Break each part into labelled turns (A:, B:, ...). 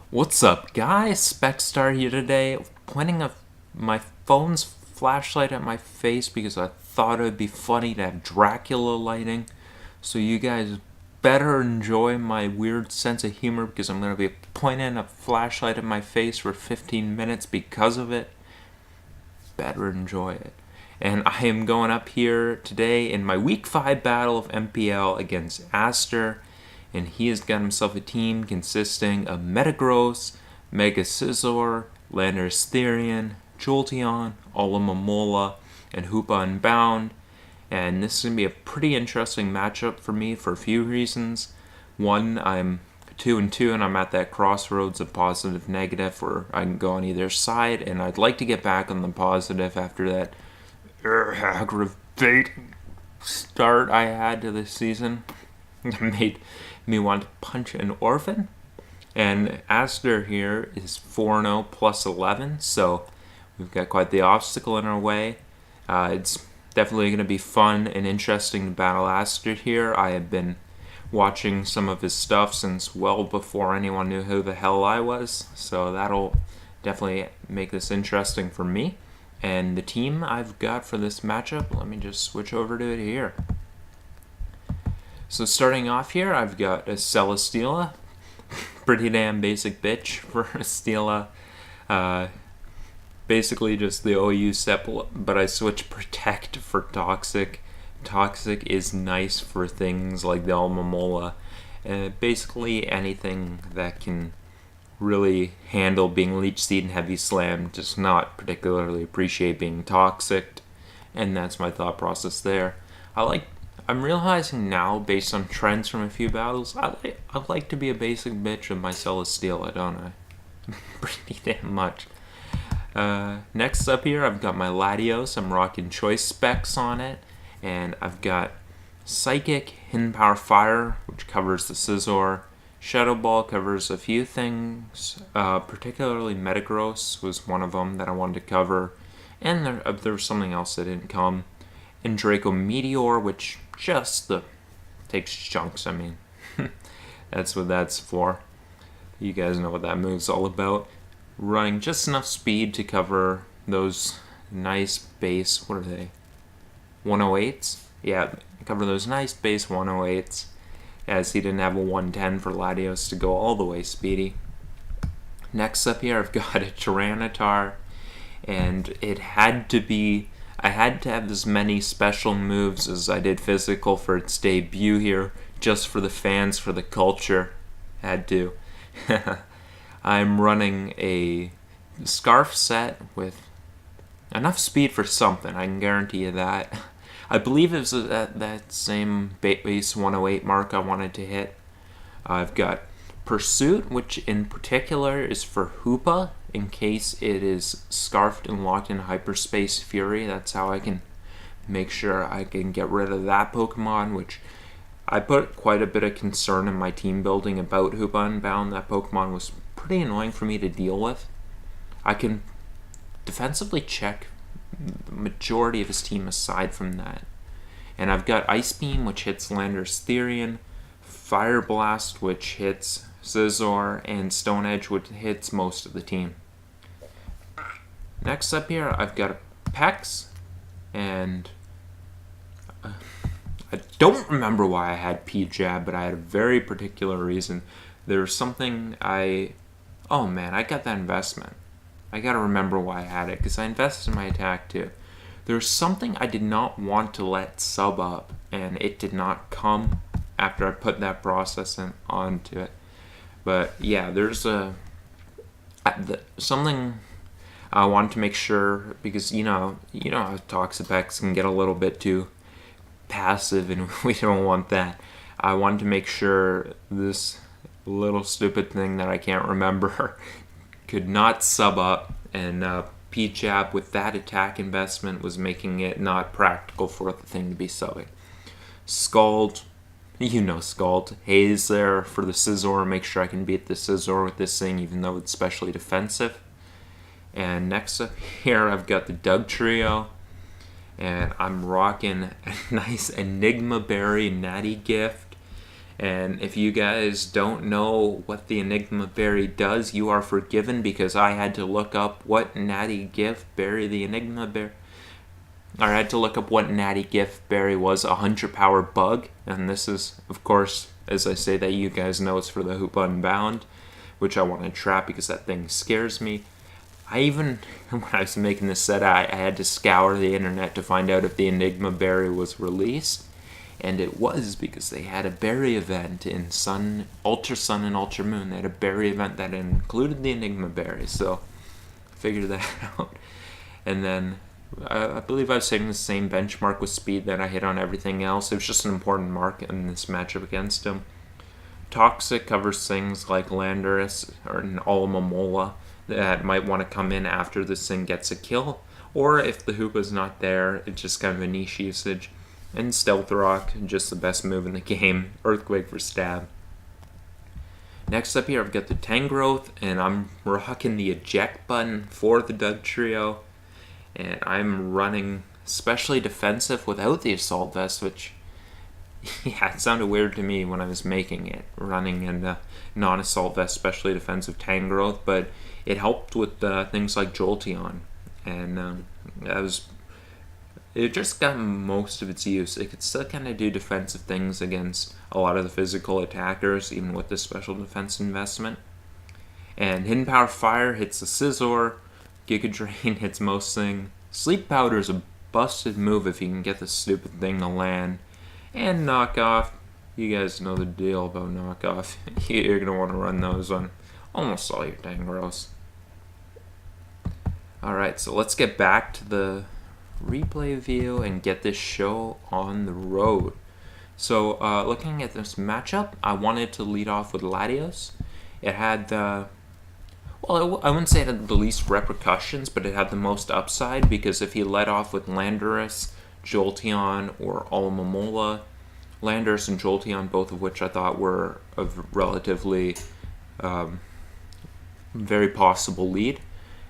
A: What's up, guys? Specstar here today, pointing my phone's flashlight at my face because I thought it would be funny to have Dracula lighting. So you guys better enjoy my weird sense of humor because I'm going to be pointing a flashlight at my face for 15 minutes because of it. Better enjoy it. And I am going up here today in my Week 5 battle of NPL against Aster. And he has got himself a team consisting of Metagross, Mega Scizor, Landorus Therian, Jolteon, Alomomola, and Hoopa Unbound. And this is going to be a pretty interesting matchup for me for a few reasons. One, I'm 2-2 and I'm at that crossroads of positive negative where I can go on either side, and I'd like to get back on the positive after that aggravating start I had to this season. Made me want to punch an orphan. And Aster here is 4-0 plus 11, so we've got quite the obstacle in our way. It's definitely going to be fun and interesting to battle Aster here. I have been watching some of his stuff since well before anyone knew who the hell I was, so that'll definitely make this interesting for me. And the team I've got for this matchup, let me just switch over to it here. So starting off here, I've got a Celesteela. Pretty damn basic bitch for a Steela. Basically just the OU Sepal, but I switch Protect for Toxic. Toxic is nice for things like the Almamola. Basically anything that can really handle being Leech Seed and Heavy Slam does not particularly appreciate being Toxic. And that's my thought process there. I'm realizing now, based on trends from a few battles, I like to be a basic bitch with my Celesteela, don't I? Pretty damn much. Next up here, I've got my Latios. I'm rocking Choice Specs on it. And I've got Psychic, Hidden Power Fire, which covers the Scizor. Shadow Ball covers a few things, particularly Metagross was one of them that I wanted to cover. And there was something else that didn't come. And Draco Meteor, which just takes chunks. I mean, that's what that's for. You guys know what that move's all about. Running just enough speed to cover those nice base, what are they? 108s? Yeah, cover those nice base 108s, as he didn't have a 110 for Latios to go all the way speedy. Next up here, I've got a Tyranitar, and I had to have as many special moves as I did physical for its debut here, just for the fans, for the culture. Had to. I'm running a Scarf set with enough speed for something, I can guarantee you that. I believe it was that same base 108 mark I wanted to hit. I've got Pursuit, which in particular is for Hoopa, in case it is scarfed and locked in Hyperspace Fury. That's how I can make sure I can get rid of that Pokemon, which I put quite a bit of concern in my team building about Hoopa Unbound. That Pokemon was pretty annoying for me to deal with. I can defensively check the majority of his team aside from that. And I've got Ice Beam, which hits Landorus Therian, Fire Blast, which hits Scizor, and Stone Edge, which hits most of the team. Next up here, I've got a Pex, and I don't remember why I had P-Jab, but I had a very particular reason. There was something oh man, I got that investment. I gotta remember why I had it, because I invested in my attack too. There's something I did not want to let sub up, and it did not come after I put that processing onto it. But yeah, there's something I wanted to make sure, because you know how Toxapex can get a little bit too passive, and we don't want that. I wanted to make sure this little stupid thing that I can't remember could not sub up, and P-Jab with that attack investment was making it not practical for the thing to be subbing. Scald, Scald. Haze there for the Scizor, make sure I can beat the Scizor with this thing even though it's specially defensive. And next up here I've got the Doug Trio, and I'm rocking a nice Enigma Berry Natty Gift, And if you guys don't know what the Enigma Berry does, you are forgiven, because I had to look up what natty gift berry the Enigma Berry. I had to look up what natty gift berry was, 100 power bug. And this is, of course, as I say that, you guys know it's for the Hoop Unbound, which I want to trap because that thing scares me. I even, when I was making this set, I had to scour the internet to find out if the Enigma Berry was released. And it was, because they had a berry event in Ultra Sun and Ultra Moon. They had a berry event that included the Enigma Berry, so figure that out. And then I believe I was hitting the same benchmark with speed that I hit on everything else. It was just an important mark in this matchup against him. Toxic covers things like Landorus or an Alomomola that might want to come in after this thing gets a kill, or if the hoop is not there, it's just kind of a niche usage. And Stealth Rock, just the best move in the game. Earthquake for stab. Next up here, I've got the Tangrowth, and I'm rocking the eject button for the Doug Trio. And I'm running especially defensive without the Assault Vest, which, yeah, it sounded weird to me when I was making it, running in a non-Assault Vest, especially defensive Tangrowth, but it helped with things like Jolteon. And it just got most of its use. It could still kind of do defensive things against a lot of the physical attackers, even with the special defense investment. And Hidden Power Fire hits the Scizor. Giga Drain hits most things. Sleep Powder is a busted move if you can get the stupid thing to land. And Knockoff. You guys know the deal about Knockoff. You're going to want to run those on almost all your Tangrowths. Alright, so let's get back to the replay view and get this show on the road. So looking at this matchup, I wanted to lead off with Latios. It had I wouldn't say it had the least repercussions, but it had the most upside, because if he led off with Landorus, Jolteon, or Alomomola, Landorus and Jolteon, both of which I thought were a relatively very possible lead.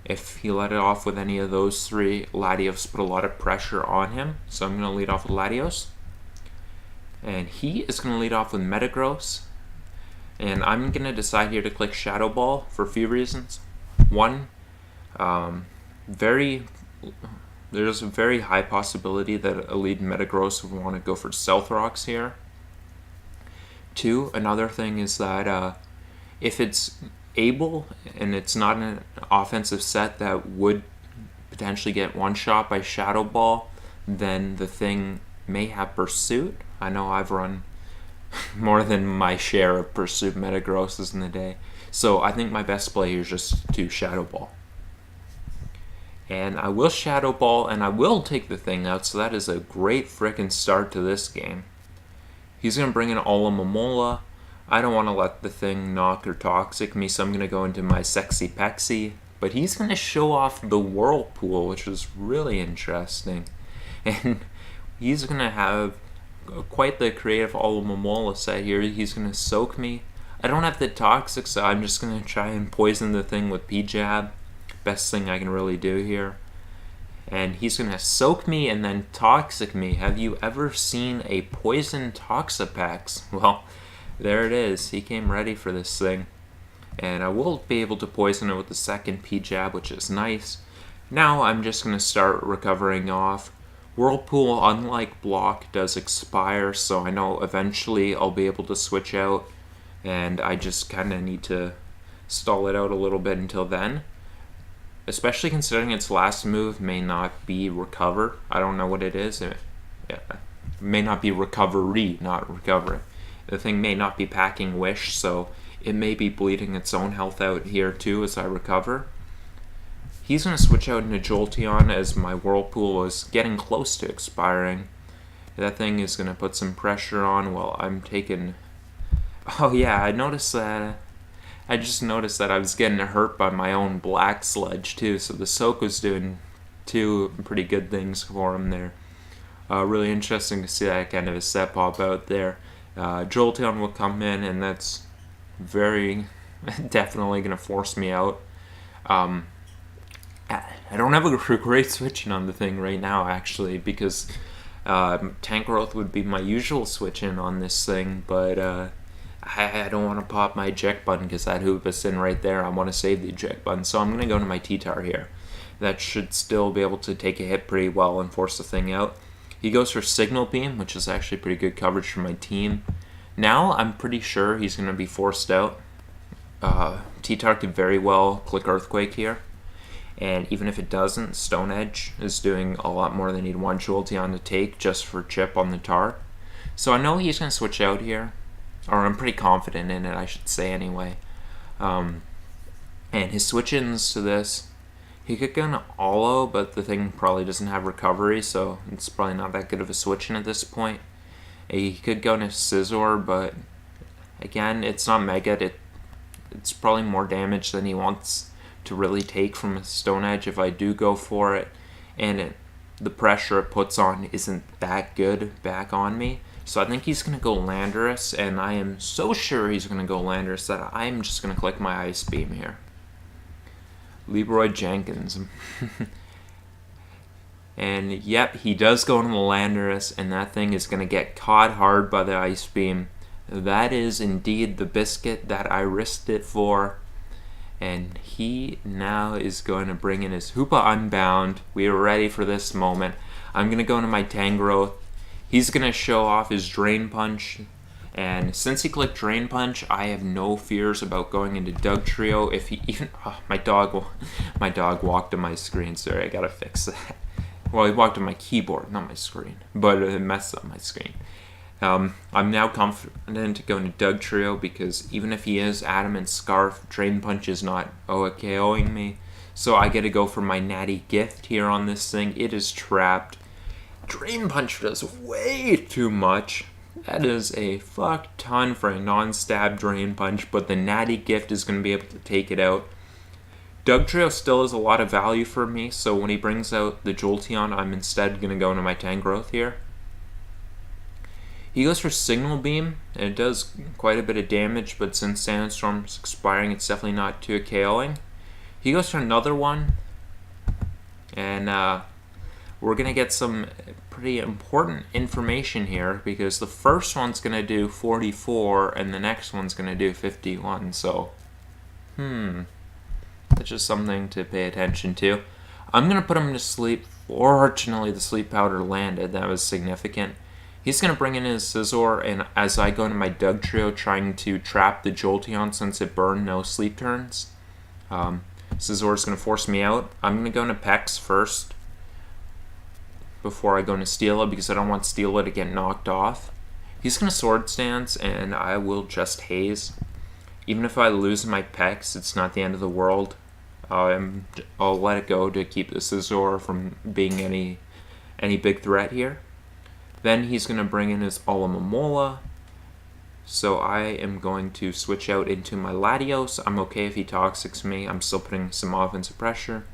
A: If he let it off with any of those three, Latios put a lot of pressure on him. So I'm going to lead off with Latios. And he is going to lead off with Metagross. And I'm going to decide here to click Shadow Ball for a few reasons. One, there's a very high possibility that a lead Metagross would want to go for Stealth Rocks here. Two, another thing is that if it's able and it's not an offensive set that would potentially get one shot by Shadow Ball, then the thing may have Pursuit. I know I've run more than my share of Pursuit Metagrosses in the day, so I think my best play here is just to Shadow Ball. And I will Shadow Ball, and I will take the thing out, so that is a great frickin' start to this game. He's going to bring in Alomomola. I don't want to let the thing knock or toxic me, so I'm going to go into my Sexy Pexy. But he's going to show off the Whirlpool, which is really interesting. And he's going to have quite the creative Alomomola set here. He's going to soak me. I don't have the toxic, so I'm just going to try and poison the thing with P-Jab. Best thing I can really do here. And he's going to soak me and then toxic me. Have you ever seen a poison Toxapex? Well, there it is. He came ready for this thing. And I will be able to poison it with the second P-Jab, which is nice. Now I'm just going to start recovering off. Whirlpool, unlike Block, does expire, so I know eventually I'll be able to switch out. And I just kind of need to stall it out a little bit until then. Especially considering its last move may not be Recover. I don't know what it is. It may not be Recovery, not Recovery. The thing may not be packing Wish, so it may be bleeding its own health out here too as I recover. He's going to switch out into Jolteon as my Whirlpool is getting close to expiring. That thing is going to put some pressure on while I'm taking... Oh yeah, I just noticed that I was getting hurt by my own Black Sludge too, so the Soak was doing two pretty good things for him there. Really interesting to see that kind of a set pop out there. Jolteon will come in, and that's very definitely going to force me out. I don't have a great switching on the thing right now, actually, because Tank growth would be my usual switch in on this thing, but I don't want to pop my eject button because that hoop is in right there. I want to save the eject button, so I'm going to go to my T-Tar here. That should still be able to take a hit pretty well and force the thing out. He goes for Signal Beam, which is actually pretty good coverage for my team. Now I'm pretty sure he's going to be forced out. T-Tar could very well click Earthquake here. And even if it doesn't, Stone Edge is doing a lot more than he'd want Jolteon to take just for chip on the Tar. So I know he's going to switch out here. Or I'm pretty confident in it, I should say anyway. And his switch-ins to this, he could go into Olo, but the thing probably doesn't have recovery, so it's probably not that good of a switch-in at this point. He could go into Scizor, but again, it's not Mega. It's probably more damage than he wants to really take from a Stone Edge if I do go for it. And the pressure it puts on isn't that good back on me. So I think he's going to go Landorus, and I am so sure he's going to go Landorus that I'm just going to click my Ice Beam here. Leroy Jenkins. And yep, he does go into the Landorus, and that thing is going to get caught hard by the Ice Beam. That is indeed the biscuit that I risked it for. And he now is going to bring in his Hoopa Unbound. We are ready for this moment. I'm going to go into my Tangrowth. He's going to show off his Drain Punch, and since he clicked Drain Punch, I have no fears about going into Dugtrio. If he even... Oh, my dog walked on my screen. Sorry, I gotta fix that. Well, he walked on my keyboard, not my screen, but it messed up my screen. I'm now confident to go into Dugtrio because even if he is Adamant Scarf, Drain Punch is not KOing me. So I get to go for my Natty Gift here on this thing. It is trapped. Drain Punch does way too much. That is a fuck ton for a non-stab Drain Punch, but the Natty Gift is going to be able to take it out. Dugtrio still has a lot of value for me, so when he brings out the Jolteon, I'm instead going to go into my Tangrowth here. He goes for Signal Beam, and it does quite a bit of damage, but since Sandstorm's expiring, it's definitely not too KOing. He goes for another one, and we're going to get some pretty important information here because the first one's going to do 44 and the next one's going to do 51. So, that's just something to pay attention to. I'm going to put him to sleep. Fortunately, the sleep powder landed. That was significant. He's going to bring in his Scizor, and as I go into my Dugtrio trying to trap the Jolteon since it burned no sleep turns, Scizor is going to force me out. I'm going to go into Pex first before I go into Steela because I don't want Steela to get knocked off. He's going to Sword Stance, and I will just Haze. Even if I lose my Pex, it's not the end of the world. I'll let it go to keep the Scizor from being any big threat here. Then he's going to bring in his Alomomola. So I am going to switch out into my Latios. I'm okay if he Toxics me. I'm still putting some offensive pressure.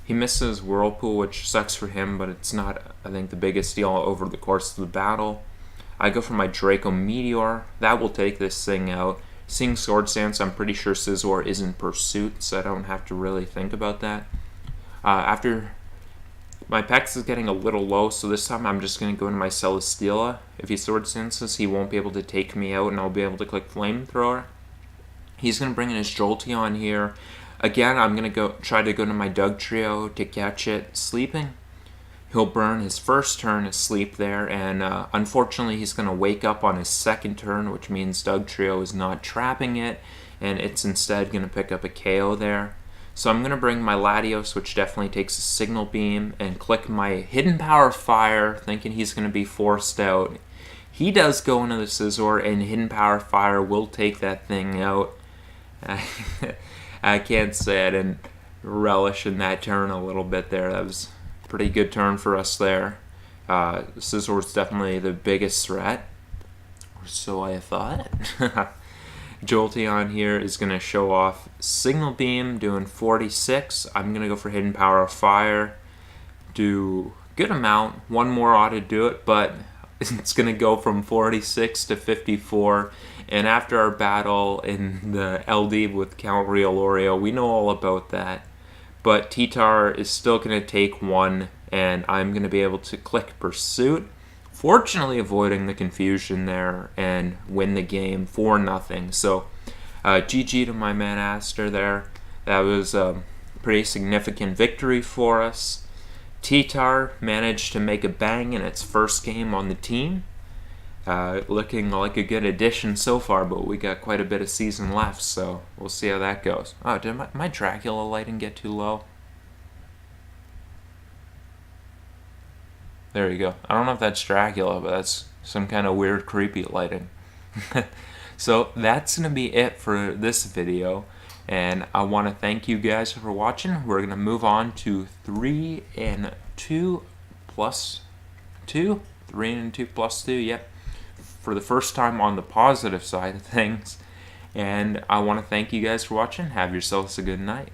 A: He misses Whirlpool, which sucks for him, but it's not, I think, the biggest deal over the course of the battle. I go for my Draco Meteor. That will take this thing out. Seeing Sword Stance, I'm pretty sure Scizor is in pursuit, so I don't have to really think about that. After my Pex is getting a little low, so this time I'm just going to go into my Celesteela. If he Sword Stances, he won't be able to take me out, and I'll be able to click Flamethrower. He's going to bring in his Jolteon here. Again, I'm going to try to go to my Dugtrio to catch it sleeping. He'll burn his first turn asleep there, and unfortunately he's going to wake up on his second turn, which means Dugtrio is not trapping it, and it's instead going to pick up a KO there. So I'm going to bring my Latios, which definitely takes a Signal Beam, and click my Hidden Power Fire, thinking he's going to be forced out. He does go into the Scizor, and Hidden Power Fire will take that thing out. I can't say I didn't relish in that turn a little bit there. That was a pretty good turn for us there. Scizor's definitely the biggest threat, or so I thought. Jolteon here is going to show off Signal Beam, doing 46. I'm going to go for Hidden Power of Fire, do good amount. One more ought to do it, but it's going to go from 46 to 54. And after our battle in the LD with Count Real Oreo, we know all about that. But T-Tar is still going to take one, and I'm going to be able to click Pursuit, fortunately avoiding the confusion there, and win the game 4-0. So GG to my man Aster there. That was a pretty significant victory for us. T-Tar managed to make a bang in its first game on the team. Looking like a good addition so far, but we got quite a bit of season left, so we'll see how that goes. Oh, did my Dracula lighting get too low? There you go. I don't know if that's Dracula, but that's some kind of weird, creepy lighting. So that's going to be it for this video, and I want to thank you guys for watching. We're going to move on to 3 and 2 plus 2. 3 and 2 plus 2, yep. For the first time on the positive side of things. And I want to thank you guys for watching. Have yourselves a good night.